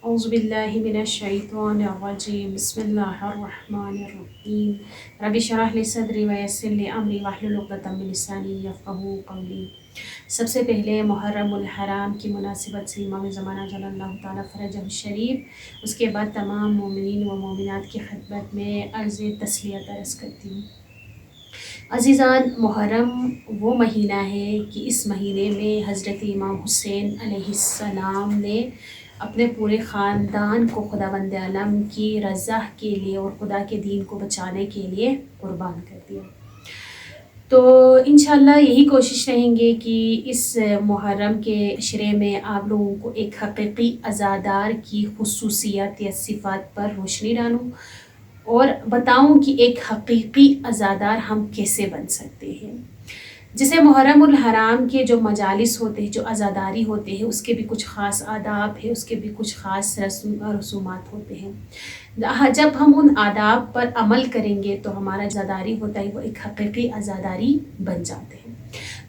اعوذ باللہ من الشیطان الرجیم بسم اللہ الرحمن الرحیم رب اشرح لی صدری ویسر لی امری واحلل عقدۃ من لسانی یفقہوا قولی۔ سب سے پہلے محرم الحرام کی مناسبت سے امام زمانہ جل اللہ تعالیٰ فرجہ الشریف، اس کے بعد تمام مومنین و مومنات کی خدمت میں عرض تسلیت عرض کرتی ہوں۔ عزیزان، محرم وہ مہینہ ہے کہ اس مہینے میں حضرت امام حسین علیہ السلام نے اپنے پورے خاندان کو خداوند عالم کی رضا کے لیے اور خدا کے دین کو بچانے کے لیے قربان کر دیا۔ تو انشاءاللہ یہی کوشش رہیں گے کہ اس محرم کے عشرے میں آپ لوگوں کو ایک حقیقی عزادار کی خصوصیات یا صفات پر روشنی ڈالوں اور بتاؤں کہ ایک حقیقی عزادار ہم کیسے بن سکتے ہیں۔ جسے محرم الحرام کے جو مجالس ہوتے ہیں، جو عزاداری ہوتے ہیں، اس کے بھی کچھ خاص آداب ہے، اس کے بھی کچھ خاص رسومات ہوتے ہیں۔ جب ہم ان آداب پر عمل کریں گے تو ہمارا عزاداری ہوتا ہے وہ ایک حقیقی عزاداری بن جاتے ہیں۔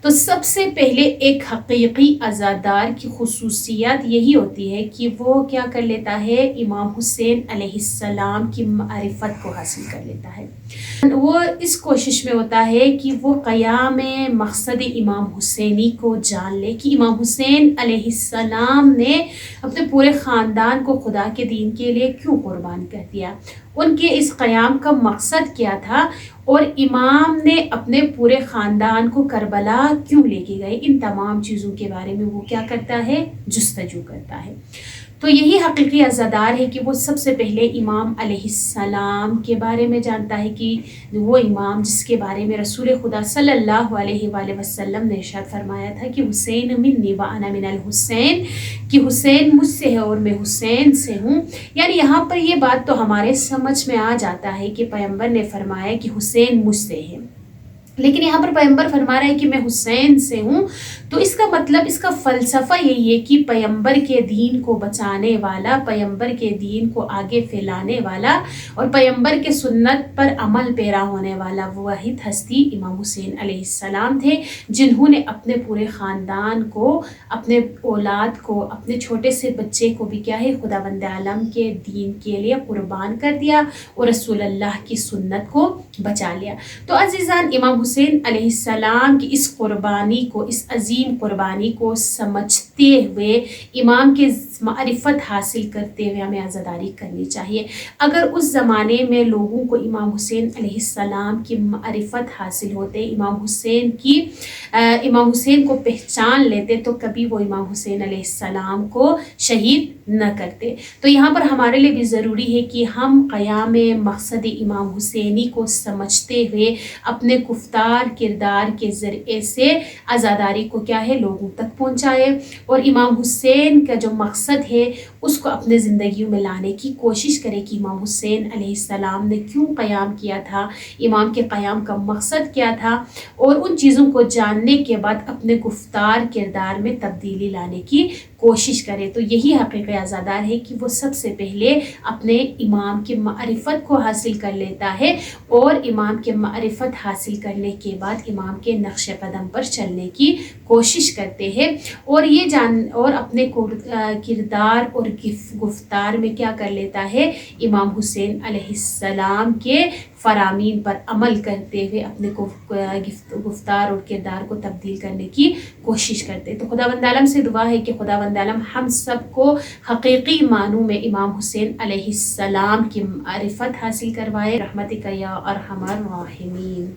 تو سب سے پہلے ایک حقیقی عزادار کی خصوصیات یہی ہوتی ہے کہ وہ کیا کر لیتا ہے، امام حسین علیہ السلام کی معرفت کو حاصل کر لیتا ہے۔ وہ اس کوشش میں ہوتا ہے کہ وہ قیام مقصد امام حسینی کو جان لے کہ امام حسین علیہ السلام نے اپنے پورے خاندان کو خدا کے دین کے لیے کیوں قربان کر دیا، ان کے اس قیام کا مقصد کیا تھا، اور امام نے اپنے پورے خاندان کو کربلا کیوں لے کے گئے۔ ان تمام چیزوں کے بارے میں وہ کیا کرتا ہے، جستجو کرتا ہے۔ تو یہی حقیقی عزادار ہے کہ وہ سب سے پہلے امام علیہ السلام کے بارے میں جانتا ہے کہ وہ امام جس کے بارے میں رسول خدا صلی اللہ علیہ وآلہ وسلم نے ارشاد فرمایا تھا کہ حسین منی وانا من الحسین، کہ حسین مجھ سے ہے اور میں حسین سے ہوں۔ یعنی یہاں پر یہ بات تو ہمارے سمجھ میں آ جاتا ہے کہ پیغمبر نے فرمایا کہ حسین مجھ سے ہے، لیکن یہاں پر پیغمبر فرما رہا ہے کہ میں حسین سے ہوں، تو اس کا مطلب، اس کا فلسفہ یہی ہے کہ پیغمبر کے دین کو بچانے والا، پیغمبر کے دین کو آگے پھیلانے والا اور پیغمبر کے سنت پر عمل پیرا ہونے والا واحد ہستی امام حسین علیہ السلام تھے، جنہوں نے اپنے پورے خاندان کو، اپنے اولاد کو، اپنے چھوٹے سے بچے کو بھی کیا ہے، خداوند عالم کے دین کے لیے قربان کر دیا اور رسول اللہ کی سنت کو بچا لیا۔ تو عزیزان، امام حسین علیہ السلام کی اس قربانی کو، اس عظیم قربانی کو سمجھتے ہوئے، امام کے معرفت حاصل کرتے ہوئے ہمیں عزاداری کرنی چاہیے۔ اگر اس زمانے میں لوگوں کو امام حسین علیہ السلام کی معرفت حاصل ہوتے، امام حسین کو پہچان لیتے، تو کبھی وہ امام حسین علیہ السلام کو شہید نہ کرتے۔ تو یہاں پر ہمارے لیے بھی ضروری ہے کہ ہم قیام مقصد امام حسینی کو سمجھتے ہوئے اپنے گفتار کردار کے ذریعے سے عزاداری کو کیا ہے، لوگوں تک پہنچائے، اور امام حسین کا جو مقصد ہے اس کو اپنے زندگیوں میں لانے کی کوشش کرے کہ امام حسین علیہ السلام نے کیوں قیام کیا تھا، امام کے قیام کا مقصد کیا تھا، اور ان چیزوں کو جاننے کے بعد اپنے گفتار کردار میں تبدیلی لانے کی کوشش کرے۔ تو یہی حقیقی عزادار ہے کہ وہ سب سے پہلے اپنے امام کی معرفت کو حاصل کر لیتا ہے، اور امام کے معرفت حاصل کرنے کے بعد امام کے نقش قدم پر چلنے کی کوشش کرتے ہیں، اور اپنے کردار اور گفتار میں کیا کر لیتا ہے، امام حسین علیہ السلام کے فرامین پر عمل کرتے ہوئے اپنے گفتار اور کردار کو تبدیل کرنے کی کوشش کرتے۔ تو خداوند عالم سے دعا ہے کہ خداوند عالم ہم سب کو حقیقی معنوں میں امام حسین علیہ السلام کی معرفت حاصل کروائے، رحمتک یا ارحم الراحمین۔